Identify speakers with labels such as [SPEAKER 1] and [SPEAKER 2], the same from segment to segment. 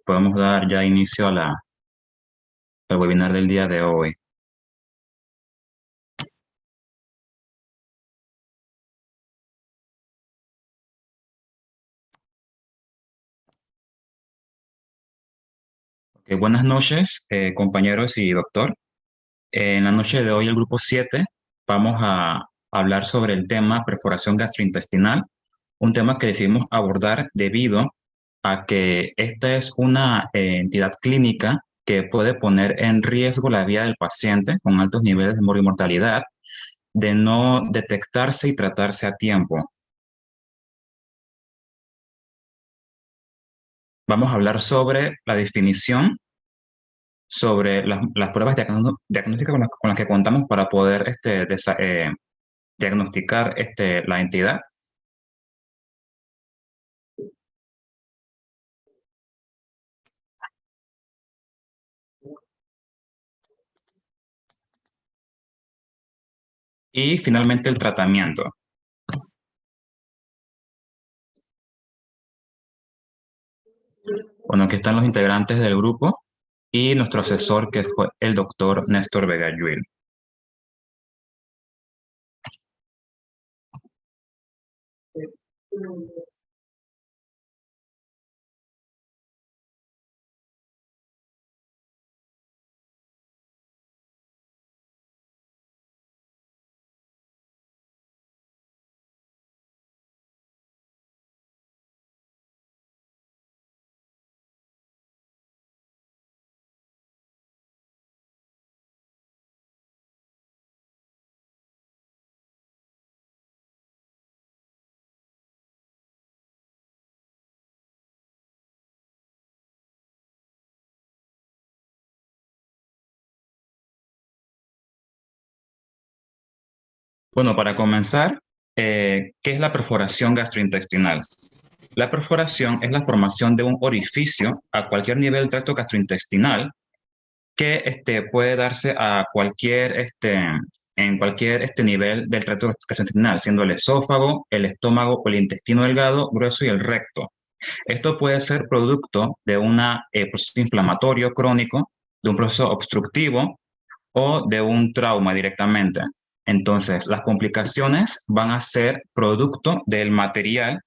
[SPEAKER 1] podemos dar ya inicio a al webinar del día de hoy. Buenas noches, compañeros y doctor. En la noche de hoy, el grupo 7, vamos a hablar sobre el tema perforación gastrointestinal, un tema que decidimos abordar debido a que esta es una entidad clínica que puede poner en riesgo la vida del paciente con altos niveles de mortalidad de no detectarse y tratarse a tiempo. Vamos a hablar sobre la definición, sobre las pruebas diagnósticas con las que contamos para poder diagnosticar la entidad. Y finalmente el tratamiento. Bueno, aquí están los integrantes del grupo y nuestro asesor, que fue el doctor Néstor Vega Lluil. Bueno, para comenzar, ¿qué es la perforación gastrointestinal? La perforación es la formación de un orificio a cualquier nivel del tracto gastrointestinal que puede darse a en cualquier nivel del tracto gastrointestinal, siendo el esófago, el estómago, el intestino delgado, grueso y el recto. Esto puede ser producto de un proceso inflamatorio crónico, de un proceso obstructivo o de un trauma directamente. Entonces, las complicaciones van a ser producto del material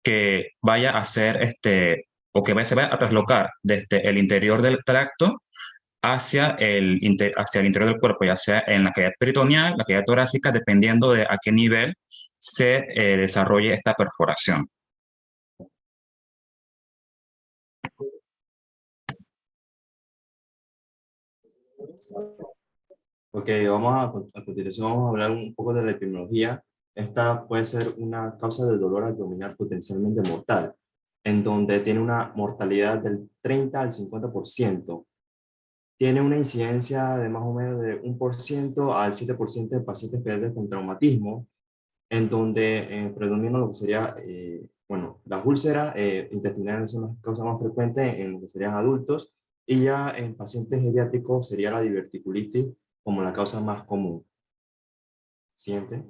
[SPEAKER 1] que vaya a ser o que se vaya a traslocar desde el interior del tracto hacia el interior del cuerpo, ya sea en la cavidad peritoneal, la cavidad torácica, dependiendo de a qué nivel se desarrolle esta perforación.
[SPEAKER 2] Ok, a continuación vamos a hablar un poco de la epidemiología. Esta puede ser una causa de dolor abdominal potencialmente mortal, en donde tiene una mortalidad del 30 al 50%. Tiene una incidencia de más o menos de 1% al 7% de pacientes pediátricos con traumatismo, en donde predominan lo que sería, bueno, las úlceras intestinales son las causas más frecuentes en lo que serían adultos, y ya en pacientes geriátricos sería la diverticulitis como la causa más común. Siguiente.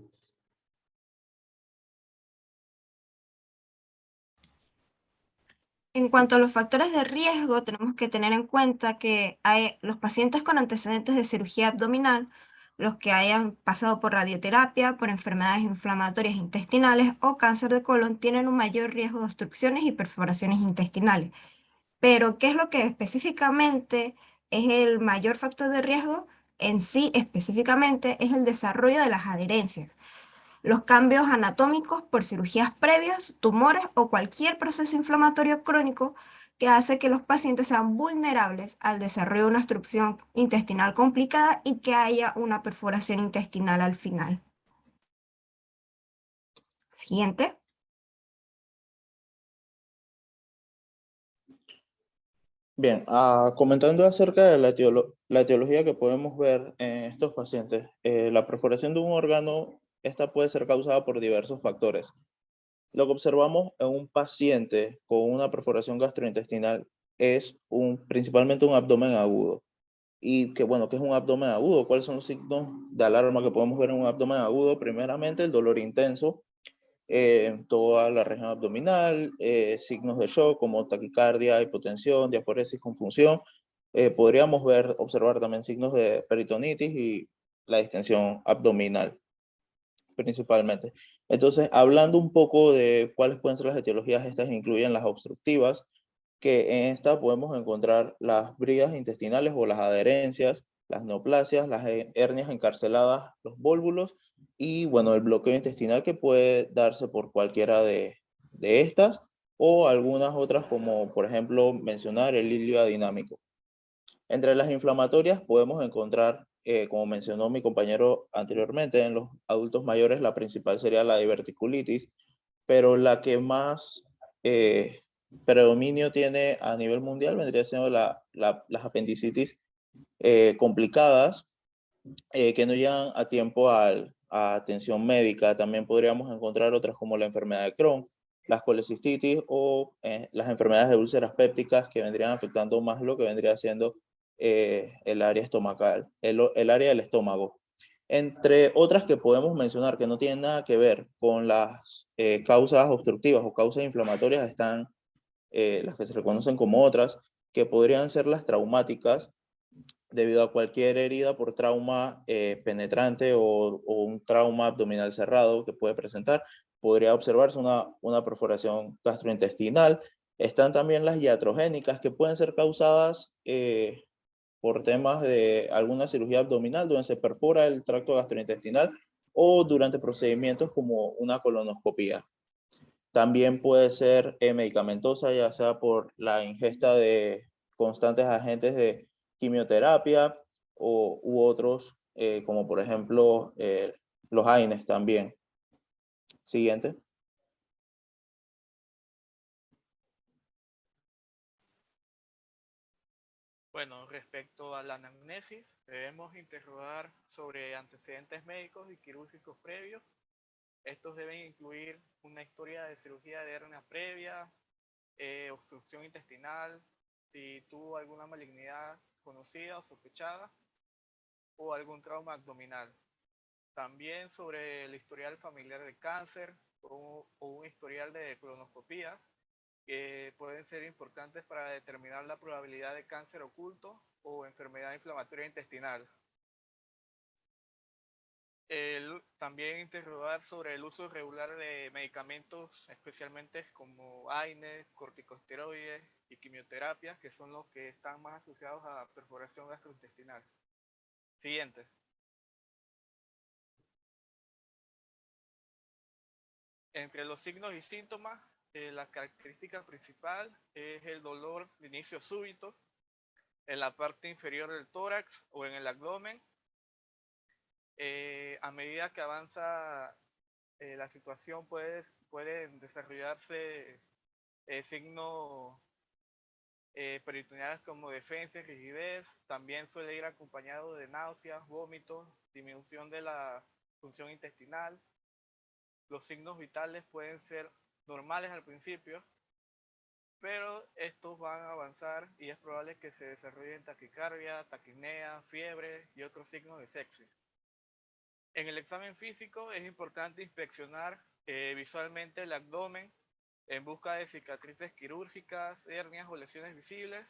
[SPEAKER 3] En cuanto a los factores de riesgo, tenemos que tener en cuenta que hay los pacientes con antecedentes de cirugía abdominal, los que hayan pasado por radioterapia, por enfermedades inflamatorias intestinales o cáncer de colon, tienen un mayor riesgo de obstrucciones y perforaciones intestinales. Pero, ¿qué es lo que específicamente es el mayor factor de riesgo? En sí, específicamente, es el desarrollo de las adherencias. Los cambios anatómicos por cirugías previas, tumores o cualquier proceso inflamatorio crónico que hace que los pacientes sean vulnerables al desarrollo de una obstrucción intestinal complicada y que haya una perforación intestinal al final. Siguiente.
[SPEAKER 4] Bien, comentando acerca de la etiología que podemos ver en estos pacientes, la perforación de un órgano, esta puede ser causada por diversos factores. Lo que observamos en un paciente con una perforación gastrointestinal es principalmente un abdomen agudo. Y que bueno, ¿qué es un abdomen agudo? ¿Cuáles son los signos de alarma que podemos ver en un abdomen agudo? Primeramente, el dolor intenso, en toda la región abdominal, signos de shock como taquicardia, hipotensión, diaforesis con función. Podríamos observar también signos de peritonitis y la distensión abdominal, principalmente. Entonces, hablando un poco de cuáles pueden ser las etiologías, estas incluyen las obstructivas, que en esta podemos encontrar las bridas intestinales o las adherencias, las neoplasias, las hernias encarceladas, los vólvulos y, bueno, el bloqueo intestinal que puede darse por cualquiera de estas o algunas otras como, por ejemplo, mencionar el ilio adinámico. Entre las inflamatorias podemos encontrar, como mencionó mi compañero anteriormente, en los adultos mayores la principal sería la diverticulitis, pero la que más predominio tiene a nivel mundial vendría siendo las apendicitis complicadas que no llegan a tiempo a atención médica. También podríamos encontrar otras como la enfermedad de Crohn, las colecistitis o las enfermedades de úlceras pépticas que vendrían afectando más lo que vendría siendo el área estomacal, el área del estómago. Entre otras que podemos mencionar que no tienen nada que ver con las causas obstructivas o causas inflamatorias están las que se reconocen como otras, que podrían ser las traumáticas, debido a cualquier herida por trauma penetrante o un trauma abdominal cerrado que puede presentar, podría observarse una perforación gastrointestinal. Están también las iatrogénicas que pueden ser causadas por temas de alguna cirugía abdominal donde se perfora el tracto gastrointestinal o durante procedimientos como una colonoscopía. También puede ser medicamentosa, ya sea por la ingesta de constantes agentes de quimioterapia u otros, como por ejemplo los AINES también. Siguiente.
[SPEAKER 5] Bueno, respecto a la anamnesis, debemos interrogar sobre antecedentes médicos y quirúrgicos previos. Estos deben incluir una historia de cirugía de hernia previa, obstrucción intestinal, si tuvo alguna malignidad conocida o sospechada, o algún trauma abdominal. También sobre el historial familiar de cáncer o un historial de colonoscopía, que pueden ser importantes para determinar la probabilidad de cáncer oculto o enfermedad inflamatoria intestinal. También interrogar sobre el uso regular de medicamentos, especialmente como AINES, corticosteroides y quimioterapias, que son los que están más asociados a perforación gastrointestinal. Siguiente. Entre los signos y síntomas, la característica principal es el dolor de inicio súbito en la parte inferior del tórax o en el abdomen. A medida que avanza la situación pueden desarrollarse signos peritoneales como defensa y rigidez. También suele ir acompañado de náuseas, vómitos, disminución de la función intestinal. Los signos vitales pueden ser normales al principio, pero estos van a avanzar y es probable que se desarrollen taquicardia, taquipnea, fiebre y otros signos de sepsis. En el examen físico es importante inspeccionar visualmente el abdomen en busca de cicatrices quirúrgicas, hernias o lesiones visibles.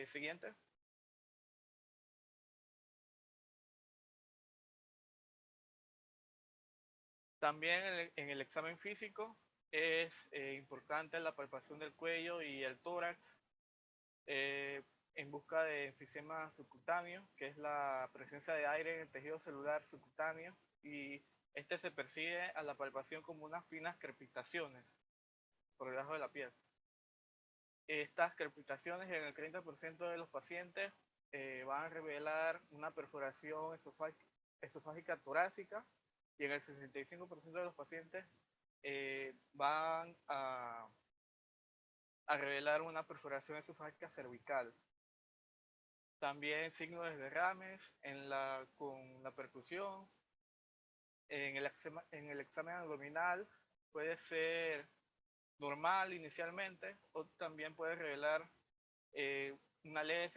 [SPEAKER 5] Siguiente. También en el examen físico es importante la palpación del cuello y el tórax en busca de enfisema subcutáneo, que es la presencia de aire en el tejido celular subcutáneo, y este se percibe a la palpación como unas finas crepitaciones por debajo de la piel. Estas crepitaciones en el 30% de los pacientes van a revelar una perforación esofágica torácica y en el 65% de los pacientes van a revelar una perforación esofágica cervical. También signos de derrames con la percusión. En el examen abdominal puede ser normal inicialmente o también puede revelar una leve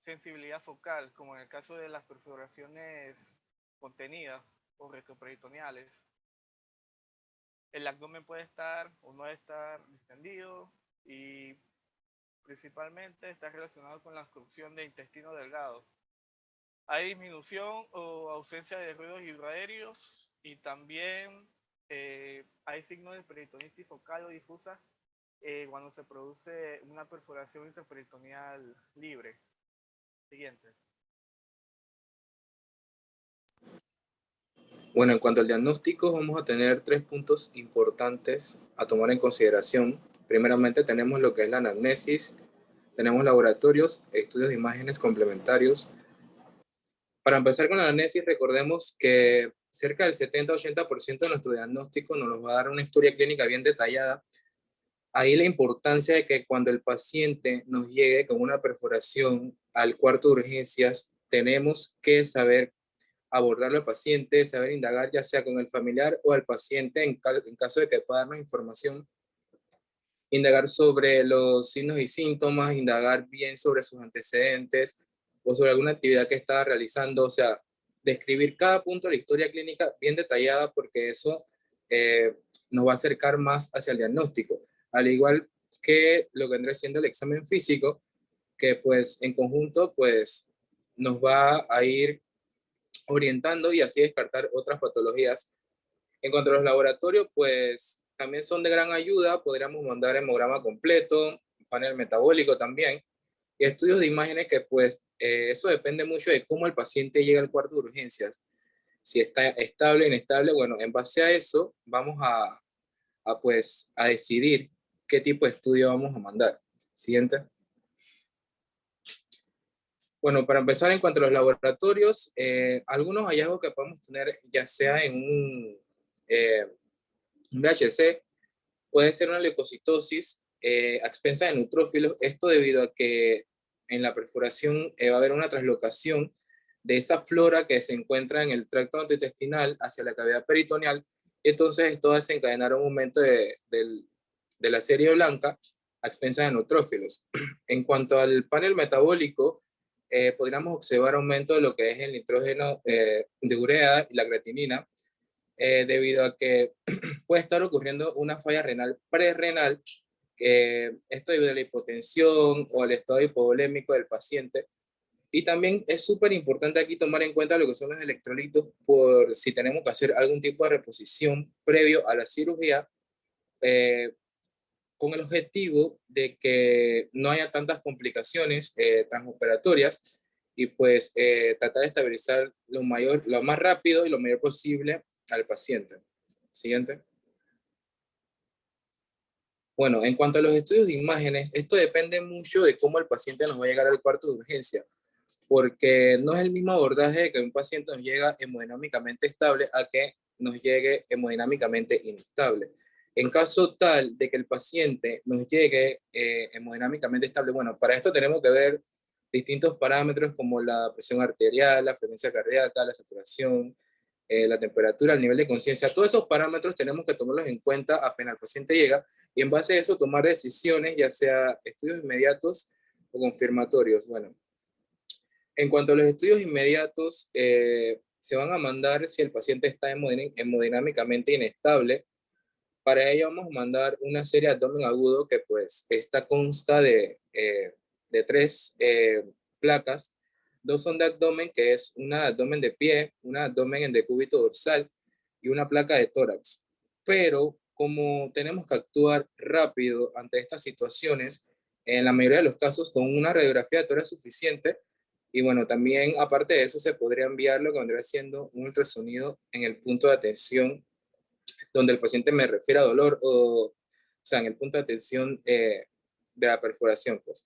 [SPEAKER 5] sensibilidad focal, como en el caso de las perforaciones contenidas o retroperitoneales. el abdomen puede estar o no estar distendido y principalmente está relacionado con la obstrucción de intestino delgado. Hay disminución o ausencia de ruidos hidroaéreos y también hay signos de peritonitis focal o difusa cuando se produce una perforación intraperitoneal libre. Siguiente.
[SPEAKER 6] Bueno, en cuanto al diagnóstico, vamos a tener 3 puntos importantes a tomar en consideración. Primeramente tenemos lo que es la anamnesis, tenemos laboratorios, estudios de imágenes complementarios. Para empezar con la anamnesis, recordemos que cerca del 70-80% de nuestro diagnóstico nos va a dar una historia clínica bien detallada. Ahí la importancia de que cuando el paciente nos llegue con una perforación al cuarto de urgencias, tenemos que saber abordarlo al paciente, saber indagar ya sea con el familiar o al paciente en caso de que pueda darnos información, indagar sobre los signos y síntomas, indagar bien sobre sus antecedentes o sobre alguna actividad que estaba realizando, o sea, describir cada punto de la historia clínica bien detallada porque eso nos va a acercar más hacia el diagnóstico, al igual que lo que vendrá siendo el examen físico, que pues en conjunto pues nos va a ir orientando y así descartar otras patologías. En cuanto a los laboratorios, pues también son de gran ayuda. Podríamos mandar hemograma completo, panel metabólico también, y estudios de imágenes que pues eso depende mucho de cómo el paciente llega al cuarto de urgencias. Si está estable o inestable, bueno, en base a eso vamos a decidir qué tipo de estudio vamos a mandar. Siguiente. Bueno, para empezar, en cuanto a los laboratorios, algunos hallazgos que podemos tener, ya sea en un VHC, puede ser una leucocitosis a expensas de neutrófilos, esto debido a que en la perforación va a haber una translocación de esa flora que se encuentra en el tracto gastrointestinal hacia la cavidad peritoneal, entonces esto va a desencadenar un aumento de la serie blanca a expensas de neutrófilos. En cuanto al panel metabólico, podríamos observar aumento de lo que es el nitrógeno de urea y la creatinina, debido a que puede estar ocurriendo una falla renal prerrenal, esto debido a la hipotensión o al estado hipovolémico del paciente. Y también es súper importante aquí tomar en cuenta lo que son los electrolitos por si tenemos que hacer algún tipo de reposición previo a la cirugía, con el objetivo de que no haya tantas complicaciones transoperatorias y pues tratar de estabilizar lo más rápido y lo mayor posible al paciente. Siguiente. Bueno, en cuanto a los estudios de imágenes, esto depende mucho de cómo el paciente nos va a llegar al cuarto de urgencia, porque no es el mismo abordaje de que un paciente nos llega hemodinámicamente estable a que nos llegue hemodinámicamente inestable. En caso tal de que el paciente nos llegue hemodinámicamente estable, bueno, para esto tenemos que ver distintos parámetros como la presión arterial, la frecuencia cardíaca, la saturación, la temperatura, el nivel de conciencia. Todos esos parámetros tenemos que tomarlos en cuenta apenas el paciente llega y en base a eso tomar decisiones, ya sea estudios inmediatos o confirmatorios. Bueno, en cuanto a los estudios inmediatos, se van a mandar si el paciente está hemodinámicamente inestable. Para ello vamos a mandar una serie de abdomen agudo que pues esta consta de 3 placas. 2 son de abdomen, que es una de abdomen de pie, una de abdomen en decúbito dorsal y una placa de tórax. Pero como tenemos que actuar rápido ante estas situaciones, en la mayoría de los casos con una radiografía de tórax suficiente, y bueno, también aparte de eso se podría enviar lo que vendría siendo un ultrasonido en el punto de atención donde el paciente me refiere a dolor o sea, en el punto de atención de la perforación, pues.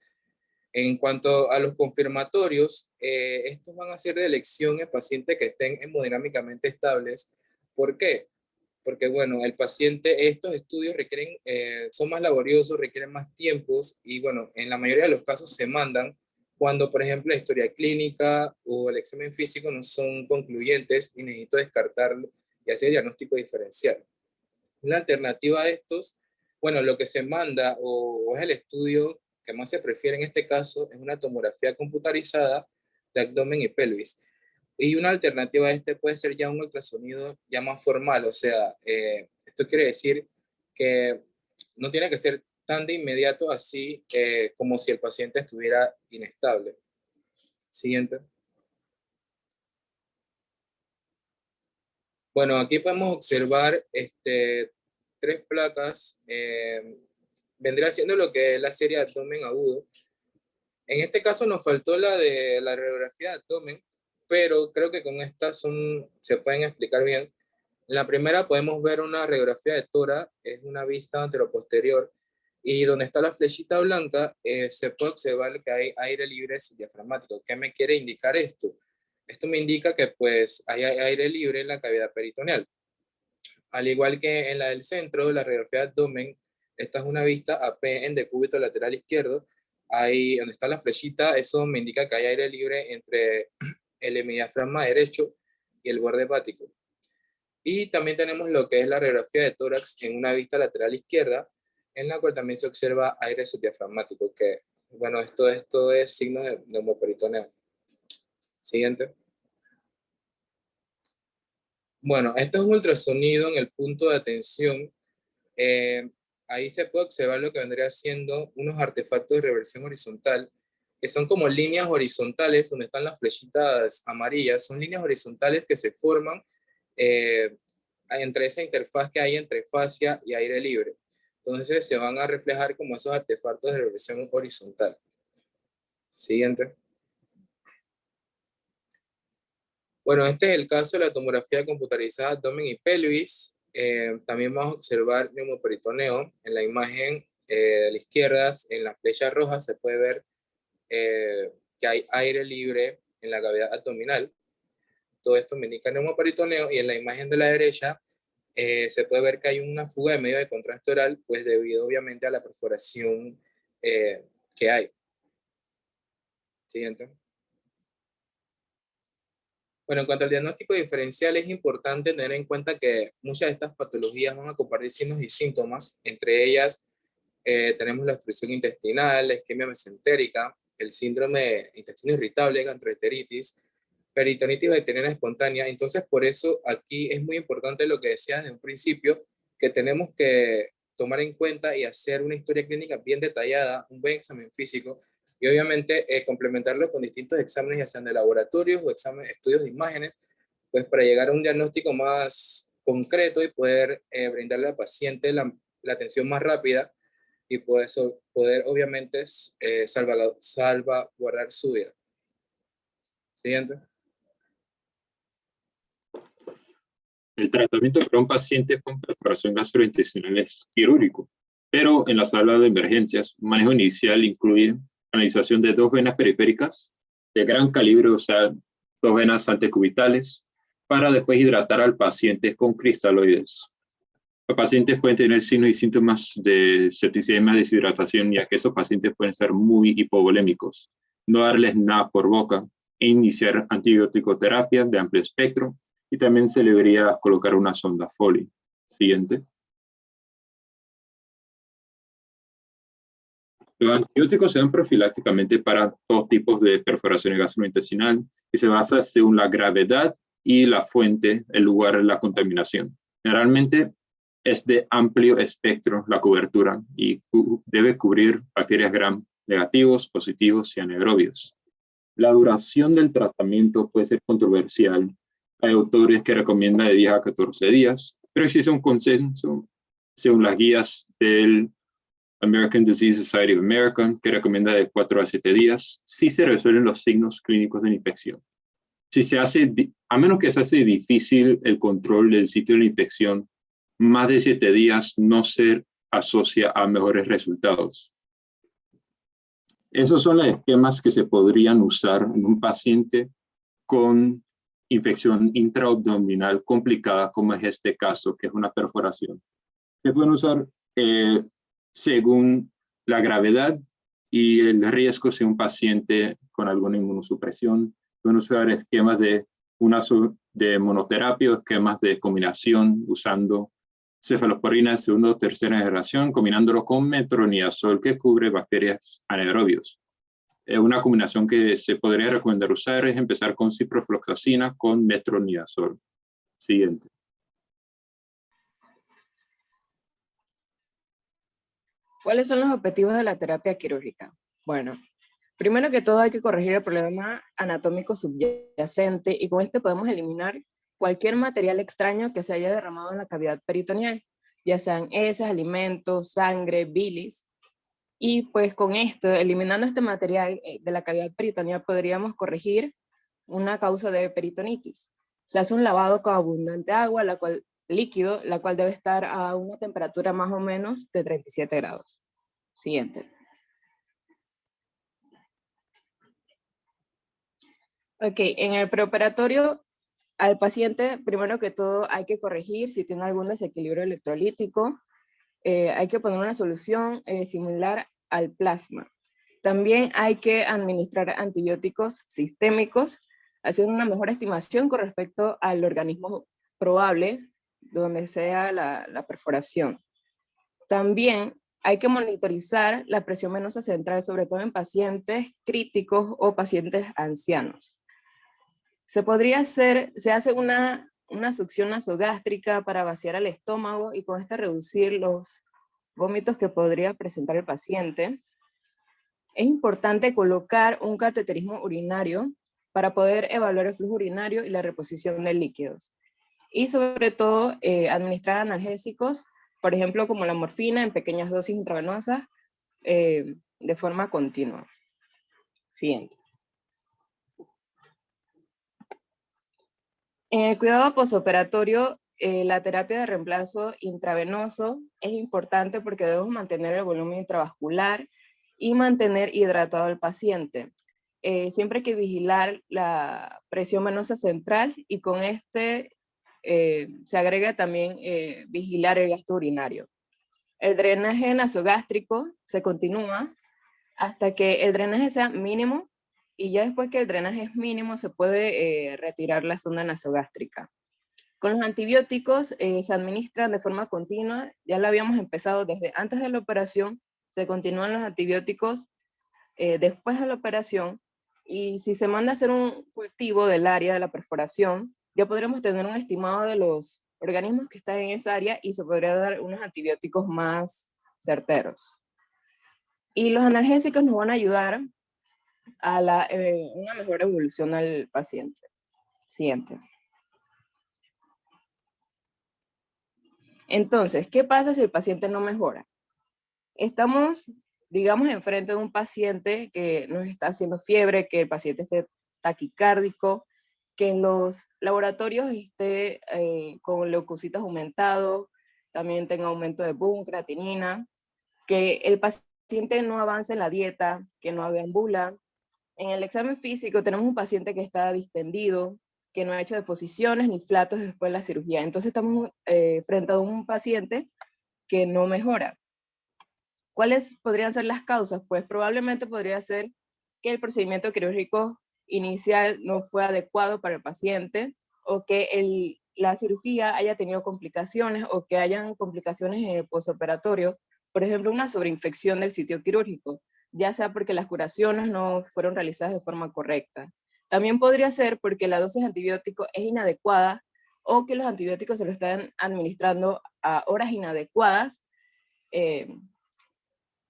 [SPEAKER 6] En cuanto a los confirmatorios, estos van a ser de elección en pacientes que estén hemodinámicamente estables. ¿Por qué? Porque, bueno, el paciente, estos estudios requieren, son más laboriosos, requieren más tiempos y, bueno, en la mayoría de los casos se mandan cuando, por ejemplo, la historia clínica o el examen físico no son concluyentes y necesito descartarlo y hacer diagnóstico diferencial. Una alternativa a estos, bueno, lo que se manda o es el estudio que más se prefiere en este caso, es una tomografía computarizada de abdomen y pelvis. Y una alternativa a este puede ser ya un ultrasonido ya más formal, o sea, Esto quiere decir que no tiene que ser tan de inmediato así como si el paciente estuviera inestable. Siguiente. Bueno, aquí podemos observar 3 placas. Vendría siendo lo que es la serie de abdomen agudo. En este caso nos faltó la de la radiografía de abdomen, pero creo que con estas se pueden explicar bien. En la primera podemos ver una radiografía de tórax, es una vista anteroposterior, y donde está la flechita blanca se puede observar que hay aire libre subdiafragmático. ¿Qué me quiere indicar esto? Esto me indica que pues hay aire libre en la cavidad peritoneal. Al igual que en la del centro, la radiografía de abdomen, esta es una vista AP en decúbito lateral izquierdo. Ahí donde está la flechita, eso me indica que hay aire libre entre el hemidiafragma derecho y el borde hepático. Y también tenemos lo que es la radiografía de tórax en una vista lateral izquierda, en la cual también se observa aire subdiafragmático, que, bueno, esto es signo de neumoperitoneo. Siguiente. Bueno, esto es un ultrasonido en el punto de atención. Ahí se puede observar lo que vendría siendo unos artefactos de reversión horizontal, que son como líneas horizontales, donde están las flechitas amarillas. Son líneas horizontales que se forman entre esa interfaz que hay entre fascia y aire libre. Entonces se van a reflejar como esos artefactos de reversión horizontal. Siguiente. Bueno, este es el caso de la tomografía computarizada abdomen y pelvis. También vamos a observar neumoperitoneo. En la imagen de la izquierda, en la flecha roja, se puede ver que hay aire libre en la cavidad abdominal. Todo esto me indica neumoperitoneo, y en la imagen de la derecha se puede ver que hay una fuga de medio de contraste oral, pues debido obviamente a la perforación que hay. Siguiente. Bueno, en cuanto al diagnóstico diferencial, es importante tener en cuenta que muchas de estas patologías van a compartir signos y síntomas. Entre ellas tenemos la obstrucción intestinal, la isquemia mesentérica, el síndrome de intestino irritable, gastroenteritis, peritonitis bacteriana espontánea. Entonces, por eso aquí es muy importante lo que decía desde un principio, que tenemos que tomar en cuenta y hacer una historia clínica bien detallada, un buen examen físico, y obviamente complementarlo con distintos exámenes, ya sean de laboratorios o estudios de imágenes, pues para llegar a un diagnóstico más concreto y poder brindarle al paciente la atención más rápida y poder obviamente salvaguardar su vida. Siguiente.
[SPEAKER 7] El tratamiento para un paciente con perforación gastrointestinal es quirúrgico, pero en la sala de emergencias, un manejo inicial incluye analización de 2 venas periféricas de gran calibre, o sea, 2 venas antecubitales, para después hidratar al paciente con cristaloides. Los pacientes pueden tener signos y síntomas de septicemia, deshidratación, ya que esos pacientes pueden ser muy hipovolémicos. No darles nada por boca e iniciar antibiótico-terapia de amplio espectro, y también se le debería colocar una sonda Foley. Siguiente. Los antibióticos se dan profilácticamente para todos tipos de perforaciones gastrointestinal y se basa según la gravedad y la fuente, el lugar de la contaminación. Generalmente es de amplio espectro la cobertura y debe cubrir bacterias gram negativos, positivos y anaerobios. La duración del tratamiento puede ser controversial. Hay autores que recomiendan de 10 a 14 días, pero existe un consenso según las guías del American Disease Society of America, que recomienda de 4 a 7 días, si se resuelven los signos clínicos de la infección. A menos que se hace difícil el control del sitio de la infección, más de 7 días no se asocia a mejores resultados. Esos son los esquemas que se podrían usar en un paciente con infección intraabdominal complicada, como es este caso, que es una perforación. Se pueden usar según la gravedad y el riesgo de un paciente con alguna inmunosupresión. Pueden usar esquemas de monoterapia, esquemas de combinación usando cefalosporina de segunda o tercera generación, combinándolo con metronidazol que cubre bacterias anaerobios. Una combinación que se podría recomendar usar es empezar con ciprofloxacina con metronidazol. Siguiente.
[SPEAKER 8] ¿Cuáles son los objetivos de la terapia quirúrgica? Bueno, primero que todo hay que corregir el problema anatómico subyacente y con este podemos eliminar cualquier material extraño que se haya derramado en la cavidad peritoneal, ya sean heces, alimentos, sangre, bilis. Y pues con esto, eliminando este material de la cavidad peritoneal, podríamos corregir una causa de peritonitis. Se hace un lavado con abundante agua, líquido, la cual debe estar a una temperatura más o menos de 37 grados. Siguiente. Ok, en el preoperatorio al paciente, primero que todo, hay que corregir si tiene algún desequilibrio electrolítico. Hay que poner una solución similar al plasma. También hay que administrar antibióticos sistémicos, haciendo una mejor estimación con respecto al organismo probable donde sea la perforación. También hay que monitorizar la presión venosa central, sobre todo en pacientes críticos o pacientes ancianos. Se hace una succión nasogástrica para vaciar el estómago y con esto reducir los vómitos que podría presentar el paciente. Es importante colocar un cateterismo urinario para poder evaluar el flujo urinario y la reposición de líquidos. Y sobre todo, administrar analgésicos, por ejemplo, como la morfina en pequeñas dosis intravenosas, de forma continua. Siguiente. En el cuidado posoperatorio, la terapia de reemplazo intravenoso es importante porque debemos mantener el volumen intravascular y mantener hidratado al paciente. Siempre hay que vigilar la presión venosa central y con este se agrega también vigilar el gasto urinario. El drenaje nasogástrico se continúa hasta que el drenaje sea mínimo y ya después que el drenaje es mínimo se puede retirar la sonda nasogástrica. Con los antibióticos se administran de forma continua, ya lo habíamos empezado desde antes de la operación, se continúan los antibióticos después de la operación y si se manda a hacer un cultivo del área de la perforación, ya podremos tener un estimado de los organismos que están en esa área y se podría dar unos antibióticos más certeros. Y los analgésicos nos van a ayudar a una mejor evolución al paciente. Siguiente. Entonces, ¿qué pasa si el paciente no mejora? Estamos, digamos, enfrente de un paciente que nos está haciendo fiebre, que el paciente esté taquicárdico, que en los laboratorios esté con leucocitos aumentados, también tenga aumento de boom, creatinina, que el paciente no avance en la dieta, que no deambula. En el examen físico tenemos un paciente que está distendido, que no ha hecho deposiciones ni flatos después de la cirugía. Entonces estamos frente a un paciente que no mejora. ¿Cuáles podrían ser las causas? Pues probablemente podría ser que el procedimiento quirúrgico inicial no fue adecuado para el paciente, o que la cirugía haya tenido complicaciones, o que hayan complicaciones en el posoperatorio, por ejemplo, una sobreinfección del sitio quirúrgico, ya sea porque las curaciones no fueron realizadas de forma correcta. También podría ser porque la dosis de antibiótico es inadecuada, o que los antibióticos se lo están administrando a horas inadecuadas,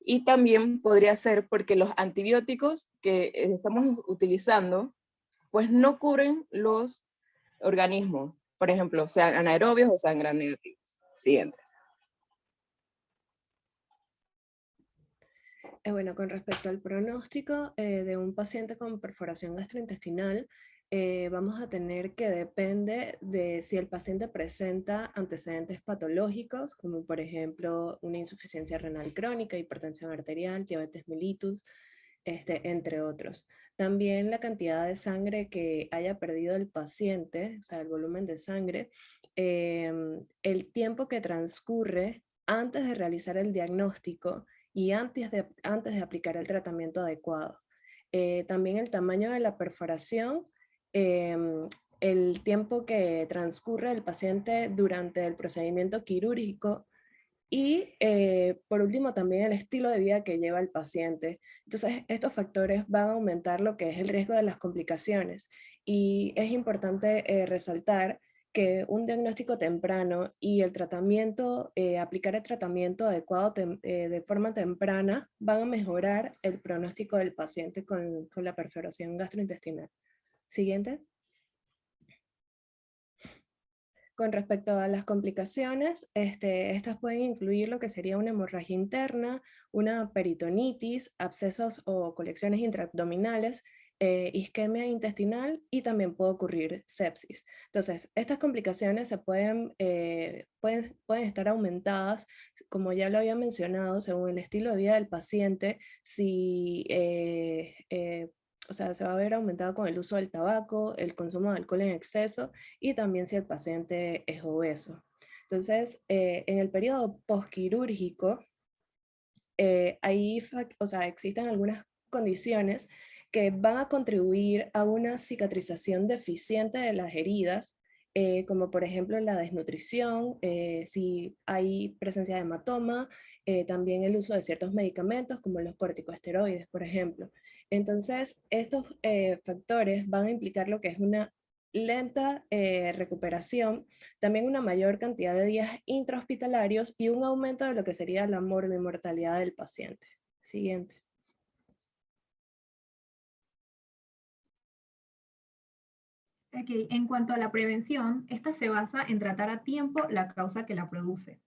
[SPEAKER 8] y también podría ser porque los antibióticos que estamos utilizando pues no cubren los organismos, por ejemplo, sean anaerobios o sean gram negativos. Siguiente.
[SPEAKER 9] Bueno, con respecto al pronóstico de un paciente con perforación gastrointestinal, vamos a tener que depende de si el paciente presenta antecedentes patológicos, como por ejemplo una insuficiencia renal crónica, hipertensión arterial, diabetes mellitus, entre otros. También la cantidad de sangre que haya perdido el paciente, o sea, el volumen de sangre, el tiempo que transcurre antes de realizar el diagnóstico y antes de aplicar el tratamiento adecuado. También el tamaño de la perforación, el tiempo que transcurre el paciente durante el procedimiento quirúrgico y por último también el estilo de vida que lleva el paciente. Entonces estos factores van a aumentar lo que es el riesgo de las complicaciones y es importante resaltar que un diagnóstico temprano y el tratamiento, aplicar el tratamiento adecuado de forma temprana van a mejorar el pronóstico del paciente con la perforación gastrointestinal. Siguiente. Con respecto a las complicaciones, estas pueden incluir lo que sería una hemorragia interna, una peritonitis, abscesos o colecciones intraabdominales, isquemia intestinal y también puede ocurrir sepsis. Entonces, estas complicaciones pueden estar aumentadas, como ya lo había mencionado, según el estilo de vida del paciente, si o sea, se va a ver aumentado con el uso del tabaco, el consumo de alcohol en exceso y también si el paciente es obeso. Entonces, en el periodo postquirúrgico, existen algunas condiciones que van a contribuir a una cicatrización deficiente de las heridas, como por ejemplo la desnutrición, si hay presencia de hematoma, también el uso de ciertos medicamentos como los corticosteroides, por ejemplo. Entonces, estos factores van a implicar lo que es una lenta recuperación, también una mayor cantidad de días intrahospitalarios y un aumento de lo que sería la mortalidad del paciente. Siguiente.
[SPEAKER 10] Okay. En cuanto a la prevención, esta se basa en tratar a tiempo la causa que la produce.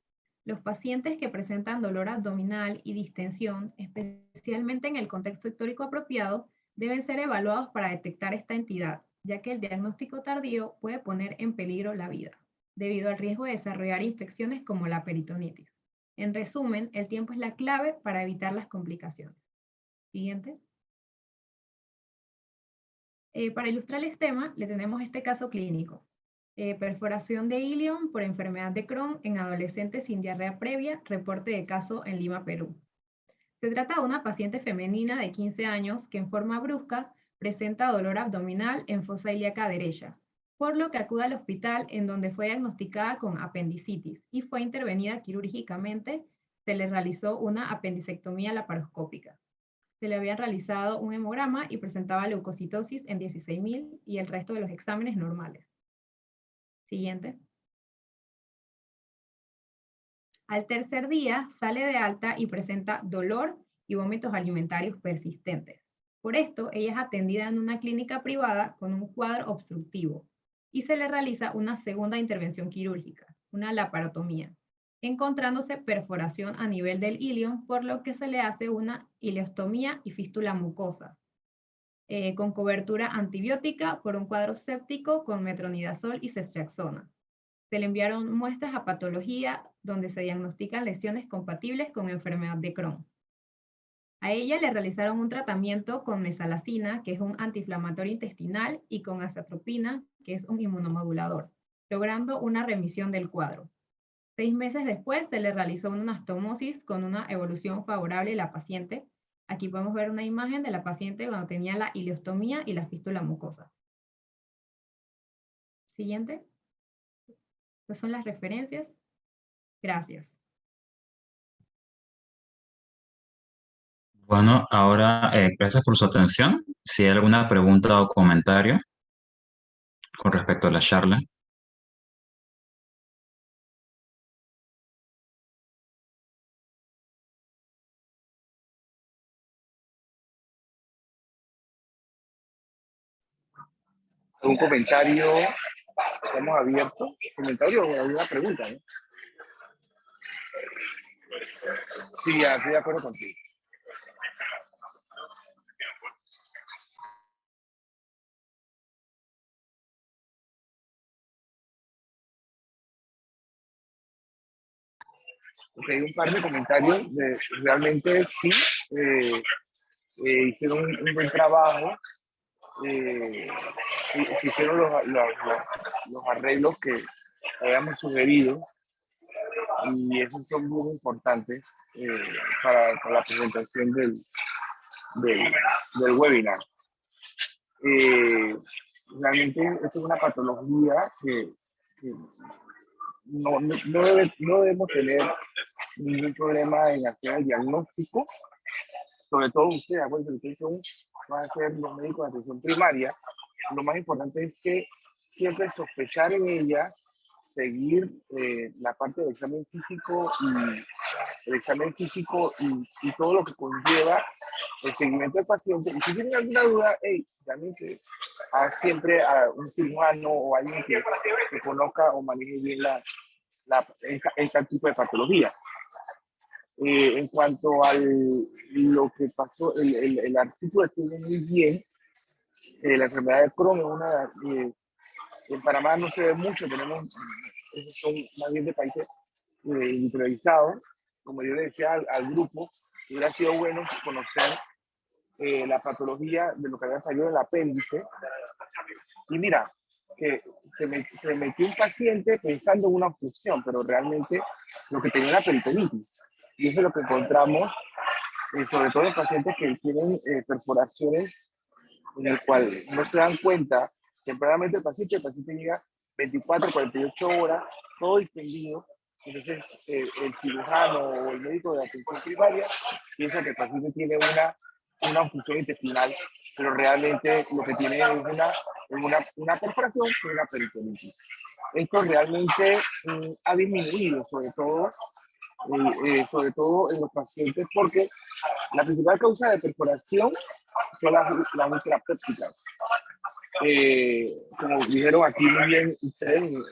[SPEAKER 10] Los pacientes que presentan dolor abdominal y distensión, especialmente en el contexto histórico apropiado, deben ser evaluados para detectar esta entidad, ya que el diagnóstico tardío puede poner en peligro la vida, debido al riesgo de desarrollar infecciones como la peritonitis. En resumen, el tiempo es la clave para evitar las complicaciones. Siguiente. Para ilustrar este tema, le tenemos este caso clínico. Perforación de ilion por enfermedad de Crohn en adolescentes sin diarrea previa, reporte de caso en Lima, Perú. Se trata de una paciente femenina de 15 años que en forma brusca presenta dolor abdominal en fosa ilíaca derecha, por lo que acude al hospital en donde fue diagnosticada con apendicitis y fue intervenida quirúrgicamente. Se le realizó una apendicectomía laparoscópica. Se le había realizado un hemograma y presentaba leucocitosis en 16.000 y el resto de los exámenes normales. Siguiente. Al tercer día sale de alta y presenta dolor y vómitos alimentarios persistentes. Por esto, ella es atendida en una clínica privada con un cuadro obstructivo y se le realiza una segunda intervención quirúrgica, una laparotomía, encontrándose perforación a nivel del ilion, por lo que se le hace una ileostomía y fístula mucosa, con cobertura antibiótica por un cuadro séptico con metronidazol y ceftriaxona. Se le enviaron muestras a patología donde se diagnostican lesiones compatibles con enfermedad de Crohn. A ella le realizaron un tratamiento con mesalazina, que es un antiinflamatorio intestinal, y con azatropina, que es un inmunomodulador, logrando una remisión del cuadro. 6 meses después se le realizó una anastomosis con una evolución favorable de la paciente. Aquí podemos ver una imagen de la paciente cuando tenía la ileostomía y la fístula mucosa. Siguiente. Estas son las referencias. Gracias.
[SPEAKER 1] Bueno, ahora gracias por su atención. Si hay alguna pregunta o comentario con respecto a la charla.
[SPEAKER 11] ¿Un comentario? ¿Estamos abiertos? ¿Comentario o alguna pregunta? ¿No? Sí, estoy de acuerdo contigo. Ok, un par de comentarios. Realmente sí, hicieron un buen trabajo. Se hicieron los arreglos que habíamos sugerido y esos son muy importantes para la presentación del webinar. Realmente esto es una patología que no debemos tener ningún problema en hacer el diagnóstico, sobre todo ustedes, acuérdense que van a ser los médicos de atención primaria. Lo más importante es que siempre sospechar en ella, seguir la parte del examen físico y todo lo que conlleva el seguimiento del paciente. Y si tienen alguna duda, llámense siempre a un cirujano o alguien que conozca o maneje bien este tipo de patología. En cuanto a lo que pasó, el artículo estuvo muy bien. La enfermedad de Crohn es una... en Panamá no se ve mucho, esos son más bien de países industrializados. Como yo le decía al grupo, hubiera sido bueno conocer la patología de lo que había salido del apéndice. Y mira, que se metió un paciente pensando en una obstrucción, pero realmente lo que tenía era peritonitis. Y eso es lo que encontramos, sobre todo en pacientes que tienen perforaciones en el cual no se dan cuenta tempranamente el paciente llega 24, 48 horas, todo distendido. Entonces el cirujano o el médico de atención primaria piensa que el paciente tiene una obstrucción intestinal, pero realmente lo que tiene es una perforación y una peritonitis. Esto realmente ha disminuido, sobre todo en los pacientes, porque la principal causa de perforación son las úlceras pépticas. Como dijeron aquí muy bien ustedes en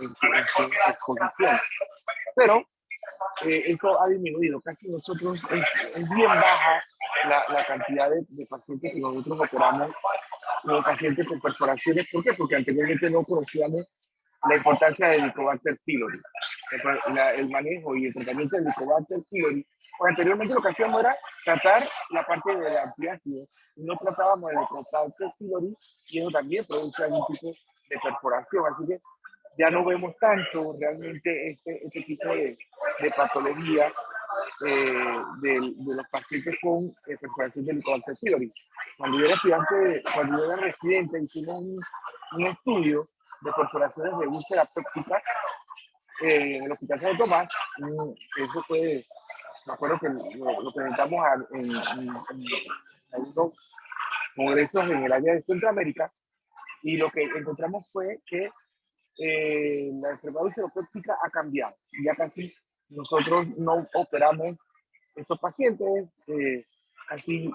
[SPEAKER 11] su exposición. Pero esto ha disminuido. Casi nosotros es bien baja la cantidad de pacientes que nosotros operamos como pacientes con perforaciones. ¿Por qué? Porque anteriormente no conocíamos la importancia del Helicobacter pylori, el manejo y el tratamiento del Helicobacter pylori. Pues anteriormente lo que hacíamos era tratar la parte del antiácido, no tratábamos el Helicobacter pylori, y eso también produce algún tipo de perforación. Así que ya no vemos tanto realmente este tipo de patología de los pacientes con perforación del Helicobacter pylori. Cuando yo era residente, hicimos un estudio de perforaciones de úlcera péptica en el Hospital Santo Tomás. Eso fue, me acuerdo que lo presentamos en algunos congresos en el área de Centroamérica, y lo que encontramos fue que la enfermedad ulceropéptica ha cambiado. Ya casi nosotros no operamos estos pacientes, así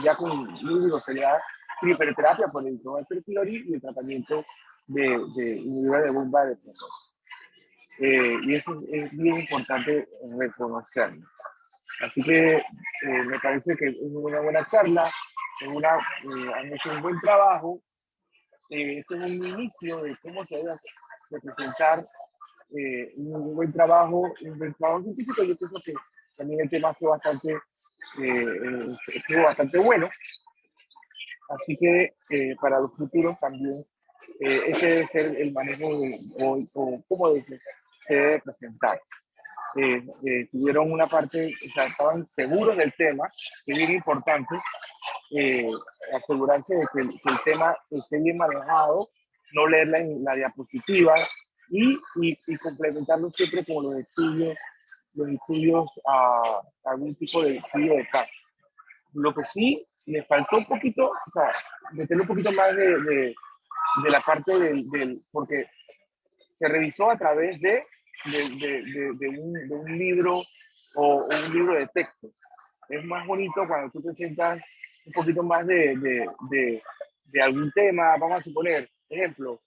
[SPEAKER 11] ya con hidroterapia, triperoterapia por el Helicobacter pylori y el tratamiento de inhibidor de bomba de presión. Y eso es bien importante reconocerlo. Así que me parece que es una buena charla, han hecho un buen trabajo. Esto es un inicio de cómo se debe presentar un buen trabajo científico. Yo pienso que también el tema fue bastante bueno. Así que para los futuros también ese debe ser el manejo o cómo se debe presentar. Tuvieron una parte, o sea, estaban seguros del tema, que es bien importante, asegurarse de que el tema esté bien manejado, no leerla en la diapositiva y complementarlo siempre con los estudios algún tipo de estudio de caso. Lo que sí le faltó un poquito, o sea, meterle un poquito más de la parte porque se revisó a través de un libro o un libro de texto. Es más bonito cuando tú presentas un poquito más de algún tema. Vamos a suponer, ejemplo,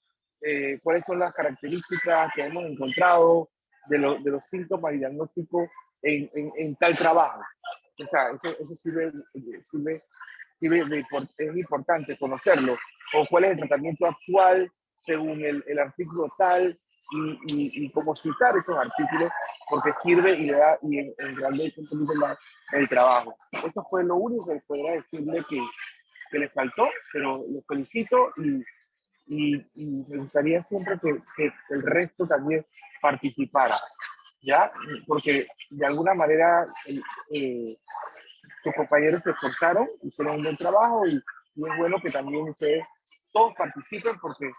[SPEAKER 11] cuáles son las características que hemos encontrado de los síntomas y diagnósticos en tal trabajo. O sea, eso es importante conocerlo. O cuál es el tratamiento actual según el artículo tal, y cómo citar esos artículos, porque sirve y le da y engrandece un poquito más el trabajo. Eso fue lo único que podría decirle que le faltó, pero los felicito y me gustaría siempre que el resto también participara, ¿ya? Porque de alguna manera sus compañeros se esforzaron, hicieron un buen trabajo, y es bueno que también ustedes todos participen, porque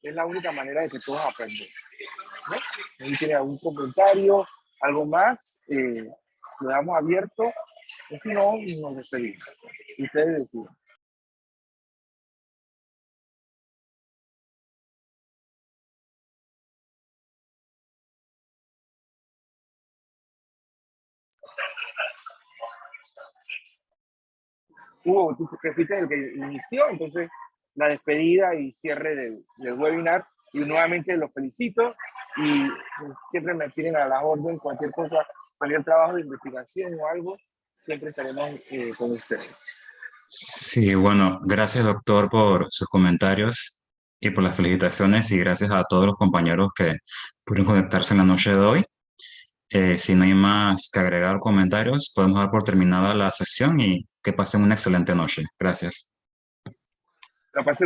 [SPEAKER 11] es la única manera de que todos aprendan, ¿no? Si tienen algún comentario, algo más, lo damos abierto, o si no, nos despedimos. Ustedes deciden. Hugo, tú que fuiste el que inició, entonces la despedida y cierre del webinar. Y nuevamente los felicito y siempre me tienen a la orden cualquier cosa, cualquier trabajo de investigación o algo, siempre estaremos con ustedes.
[SPEAKER 1] Sí, bueno, gracias doctor por sus comentarios y por las felicitaciones y gracias a todos los compañeros que pudieron conectarse en la noche de hoy. Si no hay más que agregar comentarios, podemos dar por terminada la sesión y que pasen una excelente noche. Gracias.
[SPEAKER 11] La pasé